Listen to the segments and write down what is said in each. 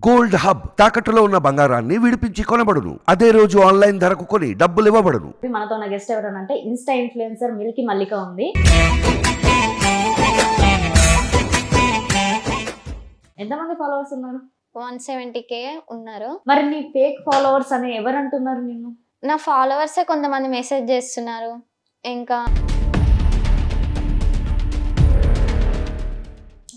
Gold hub తాకట్టులో ఉన్న బంగారాన్ని విడిపించి కొనబడును. అదే రోజు ఆన్లైన్ ధరకు కొని డబ్బులు ఇవ్వబడును. మనతో ఉన్న గెస్ట్ ఎవరనంటే ఇన్స్టా ఇన్ఫ్లుయెన్సర్ మిల్కీ మల్లిక ఉంది. ఎంతమంది ఫాలోవర్స్ ఉన్నారు? 170K ఉన్నారు. మరి నీ ఫేక్ ఫాలోవర్స్ అని ఎవరు అంటున్నారు నిన్ను? నా ఫాలోవర్సే కొంతమంది మెసేజ్ చేస్తున్నారు. ఇంకా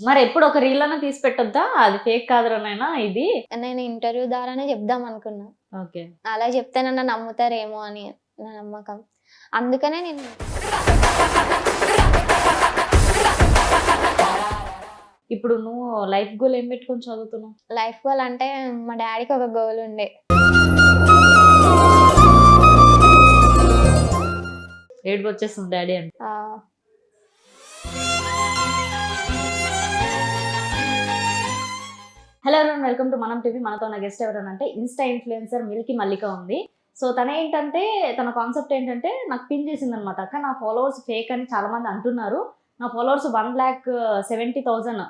మరి ఎప్పుడు ఒక రీల్ అన్నా తీసి పెట్టొద్దా? అది ఫేక్ కాదురానైనా ఇది. నేను ఇంటర్వ్యూ ద్వారానే చెప్దాం అనుకున్నా. ఓకే. అలా చెప్తే నన్ను నమ్ముతారేమో అని నా నమ్మకం. అందుకనే నేను ఇప్పుడు నువ్వు లైఫ్ గోల్ ఏం పెట్టుకొని చదువుతున్నావు? లైఫ్ గోల్ అంటే మా డాడీకి ఒక గోల్ ఉండే. ఏడుపు వచ్చేస్తుంది డాడీ అంటే. హలో ఎవరైనా వెల్కమ్ టు మనం టీవీ. మనతో ఉన్న గెస్ట్ ఎవరనంటే ఇన్స్టా ఇన్ఫ్లుయెన్సర్ మిల్కీ మల్లిక ఉంది. సో తన ఏంటంటే తన కాన్సెప్ట్ ఏంటంటే నాకు పిన్ చేసింది అనమాట. అక్క నా ఫాలోవర్స్ ఫేక్ అని చాలా మంది అంటున్నారు. నా ఫాలోవర్స్ 1,70,000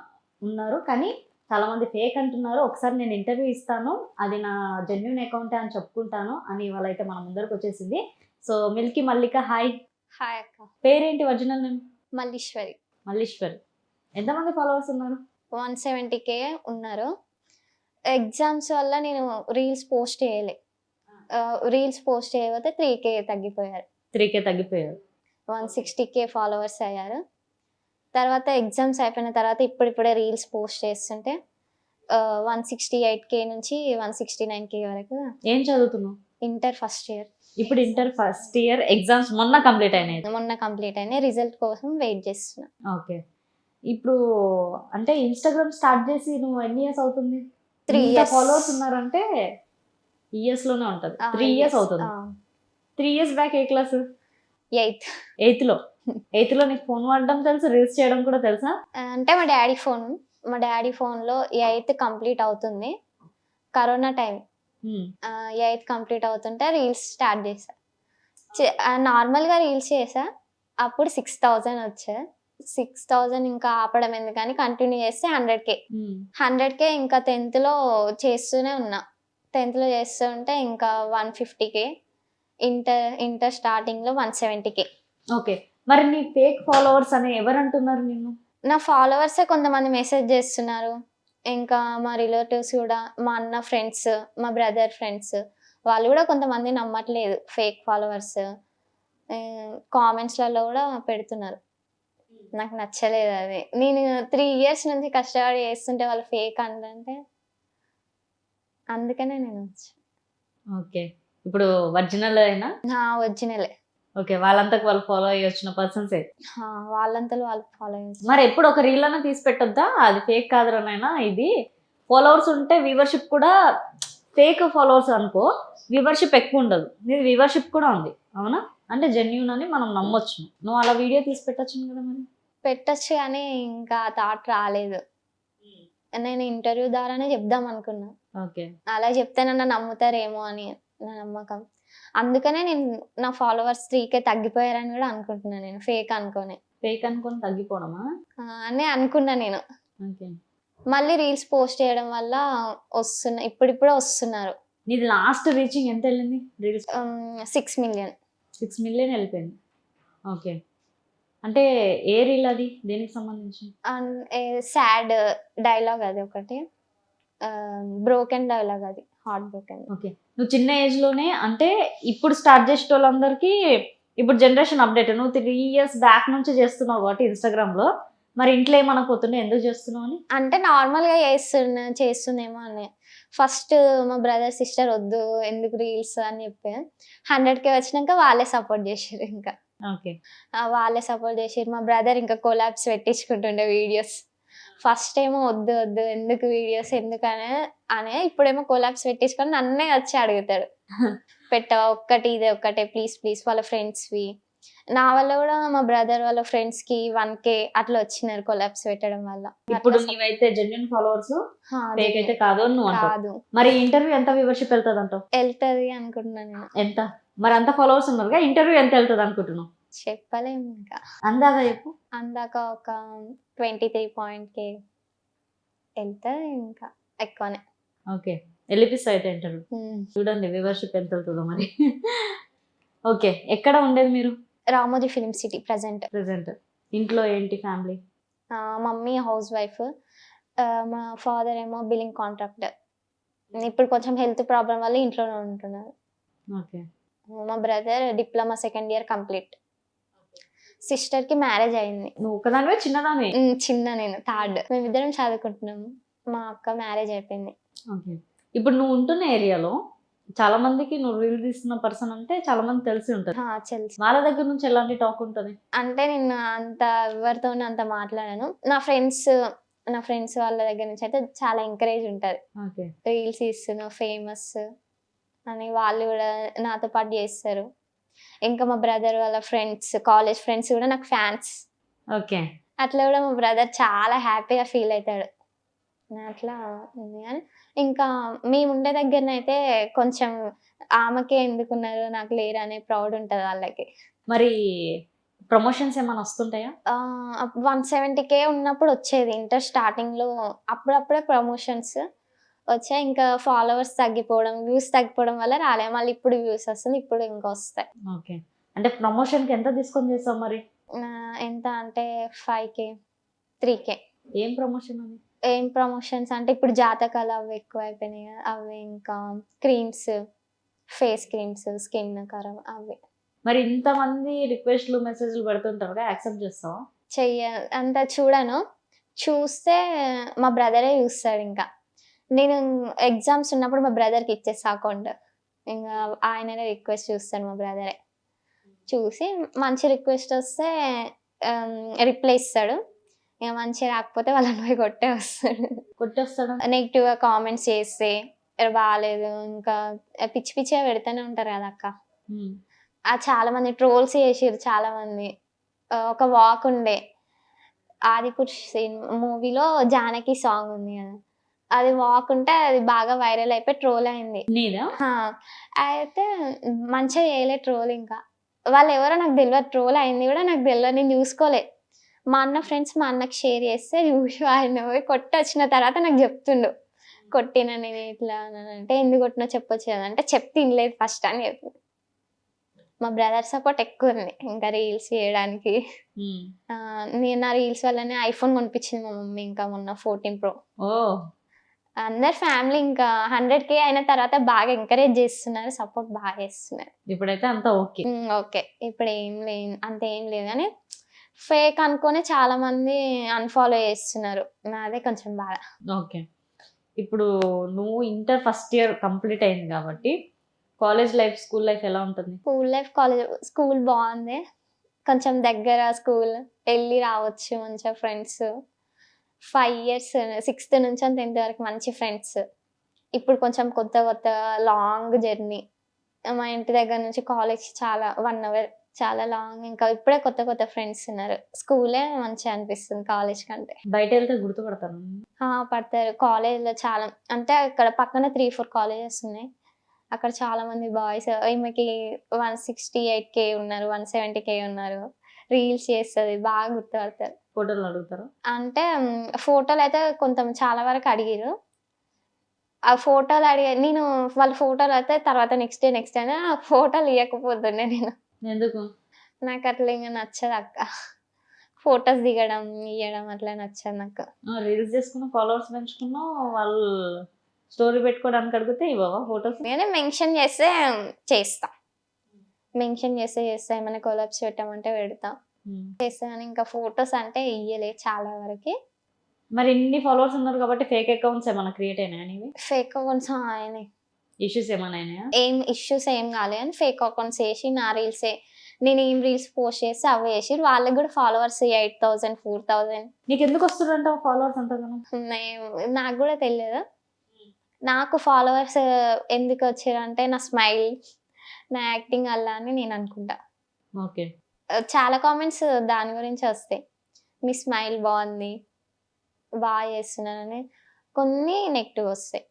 ఉన్నారు, కానీ చాలా మంది ఫేక్ అంటున్నారు. ఒకసారి నేను ఇంటర్వ్యూ ఇస్తాను, అది నా జెన్యున్ అకౌంటే అని చెప్పుకుంటాను అని వాళ్ళైతే మన ముందరకు వచ్చేసింది. సో మిల్కీ మల్లిక, హాయ్. హాయ్ అక్క. పేరేంటి ఒరిజినల్ నేమ్? మల్లీశ్వరి. మల్లీశ్వరి. ఎంతమంది ఫాలోవర్స్ ఉన్నారు? 170K ఉన్నారు. ఎగ్జామ్స్ వల్ల నేను రీల్స్ పోస్ట్ చేయలే. రీల్స్ పోస్ట్ చేయకపోతే 3K తగ్గిపోయారు. 3K తగ్గిపోయారు. 160K ఫాలోవర్స్ అయ్యారు. తర్వాత ఎగ్జామ్స్ అయిపోయిన తర్వాత ఇప్పుడిప్పుడే రీల్స్ పోస్ట్ చేస్తుంటే 168K నుంచి 169K వరకు. ఏం చదువుతున్నావు? Inter first year. ఇప్పుడు ఇంటర్ ఫస్ట్ ఇయర్ ఎగ్జామ్స్ మొన్న కంప్లీట్ అయినాయి. మొన్న కంప్లీట్ అయినాయి. రిజల్ట్ కోసం వెయిట్ చేస్తున్నా. ఓకే. ఇప్పుడు అంటే ఇన్స్టాగ్రామ్ స్టార్ట్ చేసి నువ్వు ఎన్ని ఇయర్స్ అవుతుంది? 3 years ఫాలోవర్స్ ఉన్నారంటే ఇయర్స్ లోనే ఉంటది. 3 years అవుతుంది. 3 years బ్యాక్ ఏ క్లాస్? 8th. 8th లో. 8th లో నీకు ఫోన్ వాడడం తెలుసు, రీల్స్ చేయడం కూడా తెలుసా? అంటే మా డాడీ ఫోన్లో 8th కంప్లీట్ అవుతుంది. Corona time. 8th కంప్లీట్ అవుతుంటే రీల్స్ స్టార్ట్ చేశా. నార్మల్గా రీల్స్ చేసా. అప్పుడు 6,000 వచ్చా. 6,000 ఇంకా ఆపడం ఎందుకని కంటిన్యూ చేస్తే 100K ఇంకా 10th లో చేస్తూనే ఉన్నా. 10th లో చేస్తూ ఉంటే ఇంకా 150K. ఇంటర్ స్టార్టింగ్ లో 170K. ఓకే. మరి నీ ఫేక్ ఫాలోవర్స్ అని ఎవరు అంటున్నారు నిన్ను? నా ఫాలోవర్సే కొంతమంది మెసేజ్ చేస్తున్నారు. ఇంకా మా రిలేటివ్స్ కూడా, మా అన్న ఫ్రెండ్స్, మా బ్రదర్ ఫ్రెండ్స్, వాళ్ళు కూడా కొంతమంది నమ్మట్లేదు. ఫేక్ ఫాలోవర్స్ కామెంట్స్లలో కూడా పెడుతున్నారు. నాకు నచ్చలేదు అది. నేను 3 years నుంచి కష్టపడి చేస్తుంటే వాళ్ళు ఫేక్ అంటే అందుకనే నేను వచ్చా. ఓకే. ఇప్పుడు ఒరిజినల్ అయినా? ఒరిజినలే. ఓకే. వాళ్ళంతకు వాళ్ళు ఫాలో అయ్యి వచ్చిన పర్సన్సే. వాళ్ళంతలో వాళ్ళు ఫాలో అయ్యారు. మరి ఎప్పుడు ఒక రీల్ అన్నా తీసి పెట్టొద్దా? అది ఫేక్ కాదురానైనా ఇది. ఫాలోవర్స్ ఉంటే వ్యూవర్షిప్ కూడా, ఫేక్ ఫాలోవర్స్ అనుకో వ్యూవర్షిప్ ఎక్కువ ఉండదు. నీది వ్యూవర్షిప్ కూడా ఉంది, అవునా? అంటే జెన్యూన్ అని మనం నమ్మొచ్చు. నువ్వు అలా వీడియో తీసి పెట్టచ్చు కదా. మరి పెట్టచ్చు, కానీ ఇంకా థాట్ రాలేదు. నేను ఇంటర్వ్యూ ద్వారానే చెప్దాం అనుకున్నా. ఓకే. అలా చెప్తే నన్ను నమ్ముతారేమో అని నా నమ్మకం. అందుకనే నేను నా ఫాలోవర్స్ 3K తగ్గిపోయారని కూడా అనుకుంటున్నా. నేను ఫేక్ అనుకోని తగ్గిపోవడమా అని అనుకున్నా నేను. ఓకే. మళ్ళీ రీల్స్ పోస్ట్ చేయడం వల్ల ఇప్పుడిప్పుడే వస్తున్నారు. నీది లాస్ట్ రీచింగ్ ఎంత వెళ్ళింది రీల్స్? 6 million. 6 million వెళ్ళిపోయింది. ఓకే. అంటే ఏ రీల్ అది? దేనికి సంబంధించి? సాడ్ డైలాగ్ అది ఒకటి. బ్రోకెన్ డైలాగ్ అది. Heart broken. ఓకే. నువ్వు చిన్న ఏజ్ లోనే, అంటే ఇప్పుడు స్టార్ట్ చేసే వాళ్ళందరికీ ఇప్పుడు జనరేషన్ అప్డేట్. నువ్వు 3 years బ్యాక్ నుంచి చేస్తున్నావు కాబట్టి ఇన్స్టాగ్రామ్ లో, మరి ఇంట్లో ఏమనుకోతుండే ఎందుకు చేస్తున్నావు అని? అంటే నార్మల్గా చేస్తుందేమో అని. ఫస్ట్ మా బ్రదర్ సిస్టర్ వద్దు ఎందుకు రీల్స్ అని చెప్పి 100K వచ్చినాక వాళ్ళే సపోర్ట్ చేసారు. ఇంకా ఓకే. వాళ్ళే సపోర్ట్ చేసారు. మా బ్రదర్ ఇంకా కొలాబ్స్ పెట్టించుకుంటుండే వీడియోస్. ఫస్ట్ ఏమో వద్దు ఎందుకు వీడియోస్ అనే ఇప్పుడేమో కొలాబ్స్ పెట్టించుకొని నన్నే వచ్చి అడుగుతాడు, పెట్టవా ఒక్కటి, ఇదే ఒక్కటే ప్లీజ్ వాళ్ళ ఫ్రెండ్స్వి. నా వల్ల కూడా మా బ్రదర్ వాళ్ళ ఫ్రెండ్స్ కి 1K అట్లా వచ్చినారు కొలాబ్స్ పెట్టడం వల్ల. ఇప్పుడు నీవైతే జెన్యున్ ఫాలోవర్స్, ఫేక్ అయితే కాదు అని నువ్వు అంటావు. మరి ఇంటర్వ్యూ ఎంత వ్యూవర్షిప్ వెళ్తుంది అంటావు? వెళ్తుంది అనుకుంటున్నాను నేను. ఎంత? మరి అంత ఫాలోవర్స్ ఉన్నారుగా, ఇంటర్వ్యూ ఎంత వెళ్తుంది అనుకుంటున్నావు? చెప్పలేము ఇంకా. అందాక చెప్పు. అందాక ఒక 23.K వెళ్తుంది, ఇంకా ఎక్కువనే. ఓకే, వెళ్ళిపిస్తా అయితే ఇంటర్వ్యూ. చూడండి వ్యూవర్షిప్ ఎంత అవుతుందో మరి. ఓకే, ఎక్కడ ఉండేది మీరు Ramoji film city present. Present? ఇంట్లో ఏంటి ఫ్యామిలీ? మమ్మీ హౌస్ వైఫ్, మా ఫాదర్ ఏమో బిల్లింగ్ కాంట్రాక్టర్. ఇప్పుడు కొంచెం హెల్త్ ప్రాబ్లం వల్ల ఇంట్లోనే ఉంటున్నారు. ఓకే. మా brother diploma second year complete. సిస్టర్కి మ్యారేజ్ అయింది. నువ్వు ఒకదానివే చిన్నదానివే? చిన్న, నేను థర్డ్. మేమిద్దరం చదువుకుంటున్నాము. మా అక్క మ్యారేజ్ అయిపోయింది. ఓకే. ఇప్పుడు నువ్వు ఉంటున్న ఏరియాలో చాలా మందికి నువ్వు రీల్ తీస్తున్న పర్సన్ అంటే చాలా మంది తెలిసి ఉంటుంది. తెలుసు. వాళ్ళ దగ్గర నుంచి ఎలాంటి టాక్ ఉంటుంది? అంటే నేను అంత ఎవరితోనే అంత మాట్లాడాను. నా ఫ్రెండ్స్ వాళ్ళ దగ్గర నుంచి అయితే చాలా ఎంకరేజ్ ఉంటుంది. ఓకే. రీల్స్ తీస్తున్నావు ఫేమస్ అని వాళ్ళు కూడా నాతో పాటు చేస్తారు. ఇంకా మా బ్రదర్ వాళ్ళ ఫ్రెండ్స్, కాలేజ్ ఫ్రెండ్స్ కూడా నాకు ఫ్యాన్స్. ఓకే. అట్లా కూడా మా బ్రదర్ చాలా హ్యాపీగా ఫీల్ అవుతాడు. అట్లా ఉంది. కానీ ఇంకా మేము ఉండే దగ్గరనైతే కొంచెం ఆమెకే ఎందుకున్నారు నాకు లేరు అనే ప్రౌడ్ ఉంటుంది వాళ్ళకి. మరి ప్రమోషన్స్ ఏమైనా వస్తుంటాయా? 170K ఉన్నప్పుడు వచ్చేది ఇంటర్ స్టార్టింగ్లో. అప్పుడప్పుడే ప్రమోషన్స్ వచ్చాయి. ఇంకా ఫాలోవర్స్ తగ్గిపోవడం, వ్యూస్ తగ్గిపోవడం వల్ల రాలే. మళ్ళీ ఇప్పుడు వ్యూస్ వస్తుంది, ఇప్పుడు ఇంకా వస్తాయి. ఓకే. అంటే ప్రమోషన్కి ఎంత తీసుకొని చేస్తావు మరి? ఎంత అంటే 5K 3K. ఏం ప్రమోషన్ అది? ఏం ప్రమోషన్స్ అంటే ఇప్పుడు జాతకాలు అవి ఎక్కువ అయిపోయినాయి కదా, అవి ఇంకా క్రీమ్స్, ఫేస్ క్రీమ్స్, స్కిన్ ఖరాబ్ అవి. మరి ఇంతమంది రిక్వెస్ట్లు మెసేజ్లు పెడుతుంటారు కదా, యాక్సెప్ట్ చేస్తావా? అంత చూడను. చూస్తే మా బ్రదరే చూస్తాడు. ఇంకా నేను ఎగ్జామ్స్ ఉన్నప్పుడు మా బ్రదర్కి ఇచ్చేస్తా అకౌంట్. ఇంకా ఆయననే రిక్వెస్ట్ చూస్తాను మా బ్రదరే. చూసి మంచి రిక్వెస్ట్ వస్తే రిప్లై ఇస్తాడు. ఇక మంచిగా రాకపోతే వాళ్ళని పోయి కొట్టేస్తాడు. నెగిటివ్గా కామెంట్స్ చేస్తే బాగాలేదు, ఇంకా పిచ్చి పిచ్చిగా పెడుతూనే ఉంటారు కదా అక్క. చాలా మంది ట్రోల్స్ చేసిర్రు చాలా మంది. ఒక వాక్ ఉండే ఆదిపురుష్ మూవీలో జానకి సాంగ్ ఉంది కదా, అది వాక్ ఉంటే అది బాగా వైరల్ అయిపోయి ట్రోల్ అయింది. అయితే మంచిగా చేయలే ట్రోల్. ఇంకా వాళ్ళు ఎవరో నాకు తెలియదు, ట్రోల్ అయింది కూడా నాకు తెలియదు, నేను చూసుకోలే. మా అన్న ఫ్రెండ్స్ మా అన్నకి షేర్ చేస్తే చూసి ఆయన పోయి కొట్టి వచ్చిన తర్వాత నాకు చెప్తుండు, కొట్టిన నేను ఇట్లా అంటే ఎందుకు కొట్టినా చెప్పొచ్చు కదా అంటే చెప్తే తినలేదు ఫస్ట్ అని చెప్పి. మా బ్రదర్ సపోర్ట్ ఎక్కువ ఉంది ఇంకా రీల్స్ చేయడానికి. నేను నా రీల్స్ వల్లనే ఐఫోన్ కొనిపించింది మా మమ్మీ ఇంకా మొన్న 14 Pro. అందరు ఫ్యామిలీ ఇంకా 100K అయిన తర్వాత బాగా ఎంకరేజ్ చేస్తున్నారు, సపోర్ట్ బాగా చేస్తున్నారు. ఇప్పుడైతే అంతా ఓకే. ఓకే, ఇప్పుడు ఏం లేదు, అంత ఏం లేదు. కానీ ఫేక్ అనుకొని చాలా మంది అన్ఫాలో చేస్తున్నారు, నాదే కొంచెం బాధ. ఓకే. ఇప్పుడు నువ్వు ఇంటర్ ఫస్ట్ ఇయర్ కంప్లీట్ అయింది కాబట్టి కాలేజ్ లైఫ్, స్కూల్ లైఫ్ ఎలా ఉంటుంది? స్కూల్ లైఫ్, స్కూల్ బాగుంది. కొంచెం దగ్గర స్కూల్, వెళ్ళి రావచ్చు మంచిగా ఫ్రెండ్స్. 5 years 6th నుంచి 10th వరకు మంచి ఫ్రెండ్స్. ఇప్పుడు కొంచెం కొత్త లాంగ్ జర్నీ. మా ఇంటి దగ్గర నుంచి కాలేజ్ చాలా 1 hour, చాలా లాంగ్. ఇంకా ఇప్పుడే కొత్త ఫ్రెండ్స్ ఉన్నారు. స్కూలే మంచిగా అనిపిస్తుంది కాలేజ్ కంటే. బయట వెళ్తే గుర్తుపడతాను. పడతారు. కాలేజ్లో చాలా అంటే అక్కడ పక్కన 3-4 కాలేజెస్ ఉన్నాయి. అక్కడ చాలా మంది బాయ్స్, ఈమెకి 168K ఉన్నారు, 170K ఉన్నారు, రీల్స్ చేస్తుంది, బాగా గుర్తుపడతారు. ఫోటోలు అడుగుతారు అంటే ఫోటోలు అయితే చాలా వరకు అడిగారు. ఆ ఫోటోలు నేను వాళ్ళ ఫోటోలు అయితే తర్వాత నెక్స్ట్ డే ఫోటోలు ఇవ్వకపోతుండే నేను. ఎందుకు? నాకు అట్లా ఇంకా నచ్చదు అక్క, ఫొటోస్ దిగడం ఇవ్వడం అట్లా నచ్చదు నాకు. రీల్స్ చేసుకున్నా, ఫాలోవర్స్ పెంచుకున్నా, వాళ్ళు స్టోరీ పెట్టుకోవడానికి అడిగితే ఇవ్వవా ఫొటోస్? నేను మెన్షన్ చేస్తే చేస్తా, ఏమైనా కొలాబ్స్ పెట్టామంటే పెడతా, చేస్తాను. ఇంకా ఫొటోస్ అంటే ఇయ్యలే చాలా వరకు. మరి ఇన్ని ఫాలోవర్స్ ఉన్నారు కాబట్టి ఫేక్ అకౌంట్స్ ఏమైనా క్రియేట్ అయినాయా? ఫేక్ అకౌంట్స్ అయినాయి. ఇష్యూస్ ఏమైనా అయినాయా? ఏం ఇష్యూస్ ఏం కాలేదు, అని ఫేక్ అకౌంట్స్ వేసి నా రీల్సే, నేను ఏం రీల్స్ పోస్ట్ చేస్తే అవి వేసి వాళ్ళకి కూడా ఫాలోవర్స్ 8,000 4,000. నీకు ఎందుకు వస్తుందంట ఫాలోవర్స్ అంతగానో? నాకు కూడా తెలియదు. నాకు ఫాలోవర్స్ ఎందుకు వచ్చారంటే నా స్మైల్, నా యాక్టింగ్ వల్ల అని నేను అనుకుంటా. ఓకే. చాలా కామెంట్స్ దాని గురించి వస్తాయి, మీ స్మైల్ బాగుంది, బాగా చేస్తున్నానని. కొన్ని నెగిటివ్ వస్తాయి,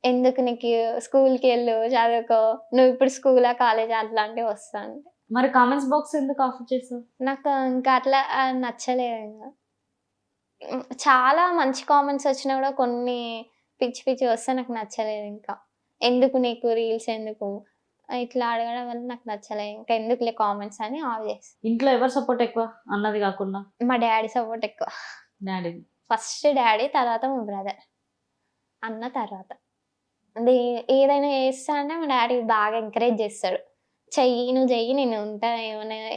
ఎందుకు నీకు స్కూల్కి వెళ్ళు, చదువుకో, నువ్వు ఇప్పుడు స్కూలా కాలేజా అట్లాంటివి వస్తాయి. మరి కామెంట్స్ బాక్స్ ఎందుకు ఆఫ్ చేస్తావు? నాకు ఇంకా అట్లా నచ్చలేదు. ఇంకా చాలా మంచి కామెంట్స్ వచ్చినా కూడా కొన్ని పిచ్చి పిచ్చి వస్తే నాకు నచ్చలేదు ఇంకా. ఎందుకు నీకు రీల్స్ ఎందుకు? ఇట్లా అడగడం వల్ల నాకు నచ్చలేదు. ఇంకా ఎందుకులే కామెంట్స్ అని ఆఫ్ చేస్తా. ఇంట్లో ఎవరు సపోర్ట్ ఎక్కువ అన్నది కాకుండా? మా డాడీ సపోర్ట్ ఎక్కువ. డాడీ. ఫస్ట్ డాడీ, తర్వాత మా బ్రదర్. అన్న తర్వాత. అది ఏదైనా చేస్తా అంటే మా డాడీ బాగా ఎంకరేజ్ చేస్తాడు. నువ్వు చెయ్యి నేను ఉంటా,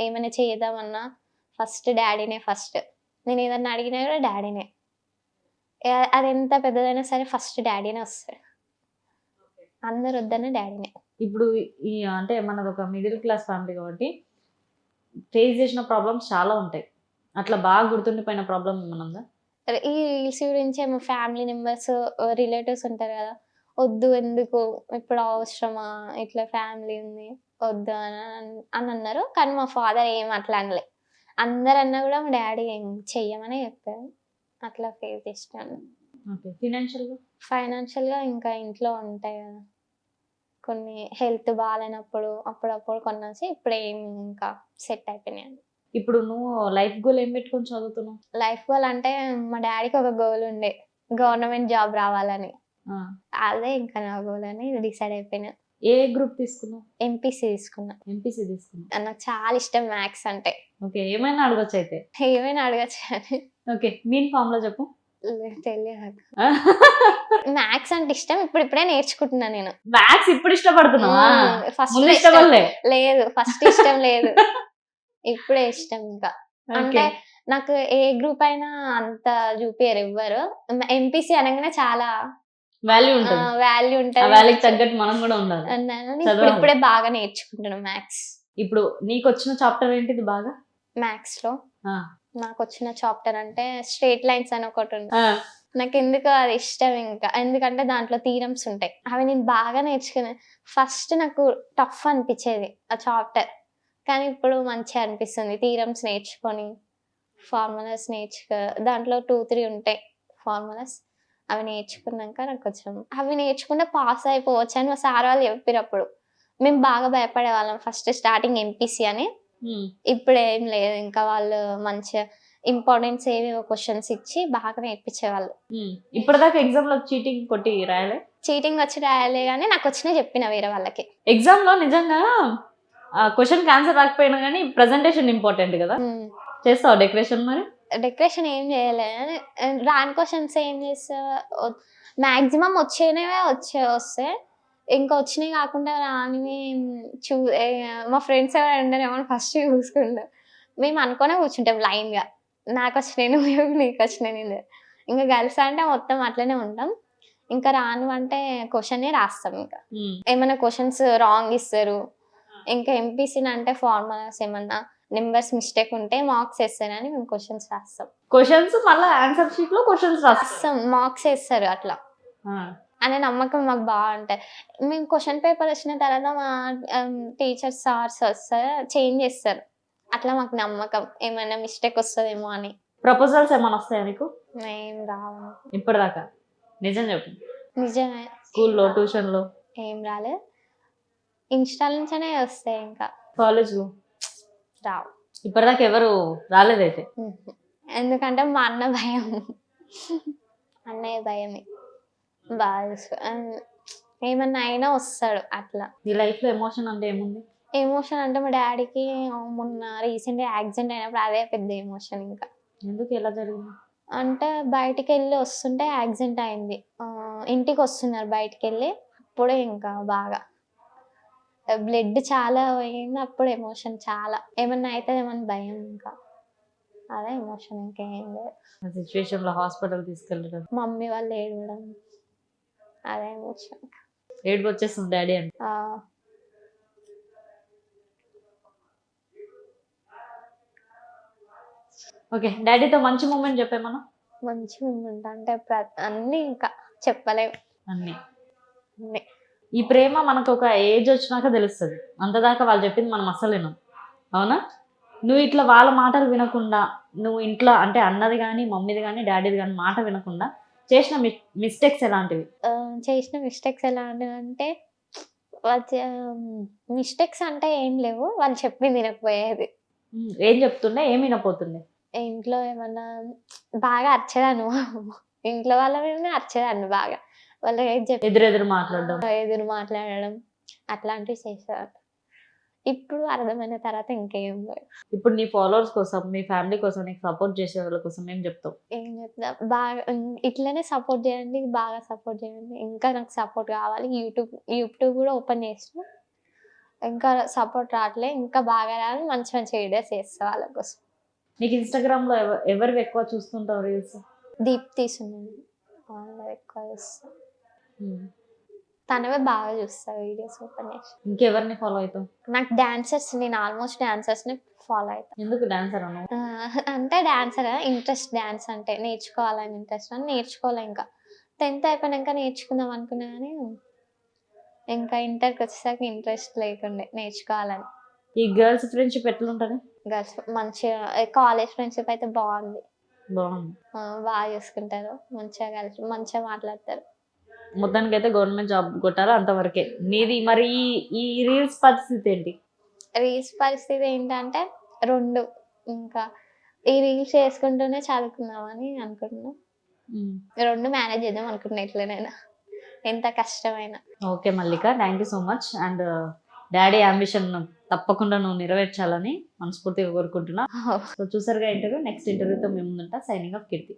ఏమైనా చేద్దామన్నా ఫస్ట్ డాడీనే ఫస్ట్. నేను ఏదన్నా అడిగినా కూడా డాడీనే. అది ఎంత పెద్దదైనా సరే ఫస్ట్ డాడీనే వస్తాడు. అందరు వద్దన్న డాడీనే. ఇప్పుడు ఈ అంటే మనది ఒక మిడిల్ క్లాస్ ఫ్యామిలీ కాబట్టి ఫేస్ చేసిన ప్రాబ్లమ్స్ చాలా ఉంటాయి. అట్లా బాగా గుర్తుండిపోయిన ప్రాబ్లం ఏమన్నా ఉందా? ఈ రీల్స్ గురించి మా ఫ్యామిలీ మెంబర్స్, రిలేటివ్స్ ఉంటారు కదా, వద్దు ఎందుకు ఇప్పుడు అవసరమా, ఇట్లా ఫ్యామిలీ ఉంది వద్దు అని అన్నారు. కానీ మా ఫాదర్ ఏం అట్లా అనలే. అందరు అన్నా కూడా మా డాడీ ఏం చెయ్యమని చెప్పారు. అట్లా ఫేస్ చేస్తాను. ఓకే. ఫైనాన్షియల్గా ఇంకా ఇంట్లో ఉంటాయి కదా కొన్ని, హెల్త్ బాగాలేనప్పుడు అప్పుడప్పుడు కొన్నాసి, ఇప్పుడు ఏం ఇంకా సెట్ అయిపోయినాయి. ఇప్పుడు నువ్వు లైఫ్ గోల్ ఏం పెట్టుకొని చదువుతున్నావు? లైఫ్ గోల్ అంటే మా డాడీకి ఒక గోల్ ఉండే, గవర్నమెంట్ జాబ్ రావాలని. అదే ఇంకా నా గోల్ అని డిసైడ్ అయిపోయినా. ఏ గ్రూప్ తీసుకున్నావు? ఎంపీసీ తీసుకున్నా. ఎంపీసీ తీసుకున్నా. నాకు చాలా ఇష్టం మ్యాథ్స్ అంటే. ఓకే. ఏమైనా అడగచ్చు అయితే? ఏమైనా అడగచ్చు అని. ఓకే. మీన్ ఫామ్ లో చెప్పు. తెలియదు. మ్యాథ్స్ అంటే ఇష్టం, ఇప్పుడే నేర్చుకుంటున్నా నేను. మ్యాథ్స్ ఇప్పుడు ఇష్టపడుతున్నావా? ఫస్ట్ ముందు ఇష్టపడలే? లేదు, ఫస్ట్ ఇష్టం లేదు, ఇప్పుడే ఇష్టం. ఇంకా అంటే నాకు ఏ గ్రూప్ అయినా అంత చూపియరు ఎవ్వరు. ఎంపీసీ అనగానే చాలా వాల్యూ ఉంటుంది. వాల్యూ ఉంటుంది. వాల్యూకి తగ్గట్టు మనం కూడా ఉండాలి. ఇప్పుడే బాగా నేర్చుకుంటున్నాను మ్యాథ్స్. ఇప్పుడు నీకు వచ్చిన చాప్టర్ ఏంటిది బాగా? మ్యాథ్స్ లో నాకు వచ్చిన చాప్టర్ అంటే స్ట్రేట్ లైన్స్ అని ఒకటి ఉంది. నాకు ఎందుకు అది ఇష్టం ఇంకా, ఎందుకంటే దాంట్లో థీరమ్స్ ఉంటాయి. అవి నేను బాగా నేర్చుకున్నాను. ఫస్ట్ నాకు టఫ్ అనిపించేది ఆ చాప్టర్, కానీ ఇప్పుడు మంచిగా అనిపిస్తుంది. థీరమ్స్ నేర్చుకొని ఫార్ములాస్ దాంట్లో 2-3 ఉంటాయి ఫార్ములాస్. అవి నేర్చుకున్నాక నాకు కొంచెం అవి నేర్చుకుంటే పాస్ అయిపోవచ్చు అని మా సార్ వాళ్ళు చెప్పినప్పుడు మేము బాగా భయపడేవాళ్ళం ఫస్ట్ స్టార్టింగ్ ఎంపీసీ అని. ఇప్పుడు ఏం లేదు, ఇంకా వాళ్ళు మంచిగా ఇంపార్టెన్స్ ఏవేవో క్వశ్చన్స్ ఇచ్చి బాగా నేర్పించేవాళ్ళు. ఇప్పటిదాకా ఎగ్జామ్ లో చీటింగ్ కొట్టి రాయలే? చీటింగ్ వచ్చి రాయలే, కానీ నాకు వచ్చినా చెప్పిన వేరే వాళ్ళకి. ఎగ్జామ్ లో నిజంగా క్వశ్చన్ ఆన్సర్ రాకపోయినా కానీ ప్రెజెంటేషన్ ఇంపార్టెంట్ కదా, చేస్తావు డెకరేషన్? మరి డెకరేషన్ ఏం చేయలే, రాని క్వశ్చన్స్ ఏం చేస్తా, మ్యాక్సిమం వచ్చేనవే వస్తే ఇంకా వచ్చినాయి కాకుండా రానివి మా ఫ్రెండ్స్ ఎవరు ఉండరేమో ఫస్ట్ చూసుకుంటా. మేము అనుకునే కూర్చుంటాం లైన్గా, నాకు వచ్చినాయి నువ్వు, నీకు వచ్చినాయి నేను. ఇంకా గర్ల్స్ అంటే మొత్తం అట్లనే ఉంటాం. ఇంకా రాను అంటే క్వశ్చనే రాస్తాం. ఇంకా ఏమైనా క్వశ్చన్స్ రాంగ్ ఇస్తారు. ఇంకా ఎంపీసీ అంటే ఫార్ములాస్ ఏమన్నా నెంబర్స్ మిస్టేక్ ఉంటే మార్క్స్ వేస్తారని మేము క్వశ్చన్స్ రాస్తాం. క్వశ్చన్స్ మళ్ళీ ఆన్సర్ షీట్ లో క్వశ్చన్స్ రాస్తాం, మార్క్స్ వేస్తారు అట్లా అనే నమ్మకం మాకు బాగుంటాయి. మేము క్వశ్చన్ పేపర్ వచ్చిన తర్వాత మా టీచర్స్ సార్స్ వస్తారు, చేంజ్ చేస్తారు. అట్లా మాకు నమ్మకం ఏమైనా మిస్టేక్ వస్తుందేమో అని. ప్రపోజల్స్ ఏమైనా వస్తాయా నీకు? ఏం రావు ఇప్పటిదాకా. నిజం చెప్పు. నిజమే. స్కూల్లో, ట్యూషన్లో ఏం రాలేదు. ఇన్స్టా నుంచనే వస్తాయి. ఇంకా కాలేజ్లో రావు. ఇప్పటిదాకా ఎవరు రాలేదైతే? ఎందుకంటే మా అన్న భయం, అన్నయ్య భయమే బాగా. ఏమన్నా అయినా వస్తాడు అట్లా. నీ లైఫ్ లో ఎమోషన్ అంటే ఏముంది? ఎమోషన్ అంటే మా డాడీకి మొన్న రీసెంట్ గా యాక్సిడెంట్ అయినప్పుడు అదే పెద్ద ఎమోషన్. ఇంకా ఎందుకు, ఎలా జరిగింది అంటే బయటికి వెళ్ళి వస్తుంటే యాక్సిడెంట్ అయింది. ఇంటికి వస్తున్నారు బయటికి వెళ్ళి, అప్పుడే ఇంకా బాగా బ్లడ్ చాలా పోయింది. అప్పుడు ఎమోషన్ చాలా, ఏమన్నా అవుతుంది ఏమన్నా భయం. ఇంకా అదే ఎమోషన్, ఇంకేం లేదు. సిచ్యువేషన్ లో హాస్పిటల్ తీసుకెళ్ళడం, మమ్మీ వాళ్ళు ఏడవడం, అదే ఎమోషన్. ఏడుపు వచ్చేస్తుంది డాడీ అంటే. ఓకే, డాడీతో మంచి మూమెంట్ చెప్పేమన్నా? మంచి మూమెంట్ అంటే అన్ని ఇంకా చెప్పలేము. అన్ని ఈ ప్రేమ మనకు ఒక ఏజ్ వచ్చినాక తెలుస్తుంది. అంతదాకా వాళ్ళు చెప్పింది మనం అస్సలు వినం, అవునా? నువ్వు ఇట్లా వాళ్ళ మాటలు వినకుండా, నువ్వు ఇంట్లో అంటే అన్నది కానీ మమ్మీది కానీ డాడీది కానీ మాట వినకుండా చేసిన మిస్టేక్స్ ఎలాంటివి? చేసిన మిస్టేక్స్ ఎలాంటివి అంటే, మిస్టేక్స్ అంటే ఏం లేవు, వాళ్ళు చెప్పింది వినకపోయేది. ఏం చెప్తుండే, ఏం వినపోతుండే? ఇంట్లో ఏమన్నా బాగా అరిచేదాన్ని, ఇంట్లో వాళ్ళ మీద అరిచేదాన్ని బాగా. వాళ్ళకి ఏది చెప్పి ఎదురెదురు మాట్లాడడం. ఎదురు మాట్లాడడం అట్లాంటివి చేసేవారు. ఇప్పుడు అర్థమైన తర్వాత ఇంకేం లేదు. ఇప్పుడు నీ ఫాలోవర్స్ కోసం, మీ ఫ్యామిలీ కోసం, నీకు సపోర్ట్ చేసే వాళ్ళ కోసం ఏం చెప్తావు? ఏం చెప్తా బాగా ఇట్లనే సపోర్ట్ చేయండి, బాగా సపోర్ట్ చేయండి. ఇంకా నాకు సపోర్ట్ కావాలి. యూట్యూబ్ కూడా ఓపెన్ చేసిన. ఇంకా సపోర్ట్ రావట్లే, ఇంకా బాగా రావాలి. మంచి మంచి వీడియోస్ చేస్తా వాళ్ళ కోసం. నీకు ఇన్స్టాగ్రామ్లో ఎవరివి ఎక్కువ చూస్తుంటావు రీల్స్? దీప్తి సుమన్ వాళ్ళవి ఎక్కువ చూస్తా. తనవే బాగా చూస్తా వీడియోస్ ఓపెన్ చేసి. ఇంకెవరిని ఫాలో అవుతావు? నాకు డాన్సర్స్, నేను ఆల్మోస్ట్ డాన్సర్స్ని ఫాలో అవుతాను. ఎందుకు డాన్సర్ అను? అంటే డాన్సర్ ఇంట్రెస్ట్, డాన్స్ అంటే నేర్చుకోవాలని ఇంట్రెస్ట్ అని నేర్చుకోలే. ఇంకా 10th అయిపోయినాక నేర్చుకుందాం అనుకున్నా కానీ ఇంకా ఇంటర్కి వచ్చేసరికి ఇంట్రెస్ట్ లేకుండే నేర్చుకోవాలని. ఈ గర్ల్స్ ఫ్రెండ్షిప్ ఎట్లుంటుంది? గర్ల్స్ మంచిగా, కాలేజ్ ఫ్రెండ్షిప్ అయితే బాగుంది. బాగుంది. బాగా చూసుకుంటారు, మంచిగా కలిసి మంచిగా మాట్లాడతారు. మొత్తానికి అయితే గవర్నమెంట్ జాబ్ కొట్టారా అంతవరకే. నీది మరి ఈ రీల్స్ పరిస్థితి ఏంటి? రీల్స్ పరిస్థితి ఏంటంటే 2 ఇంకా ఈ రీల్స్ చేసుకుంటూనే చదువుకుందామని అనుకుంటున్నాం. 2 మేనేజ్ చేద్దాం అనుకుంటున్నా ఎట్లనైనా, ఎంత కష్టమైనా. Okay Mallika, thank you so much. And daddy ambition తప్పకుండా నువ్వు నెరవేర్చాలని మనస్ఫూర్తిగా కోరుకుంటున్నా. సో చూసారుగా ఇంటర్వ్యూ. నెక్స్ట్ ఇంటర్వ్యూతో మేము ముందుంటా. సైనింగ్ ఆఫ్ కీర్తి.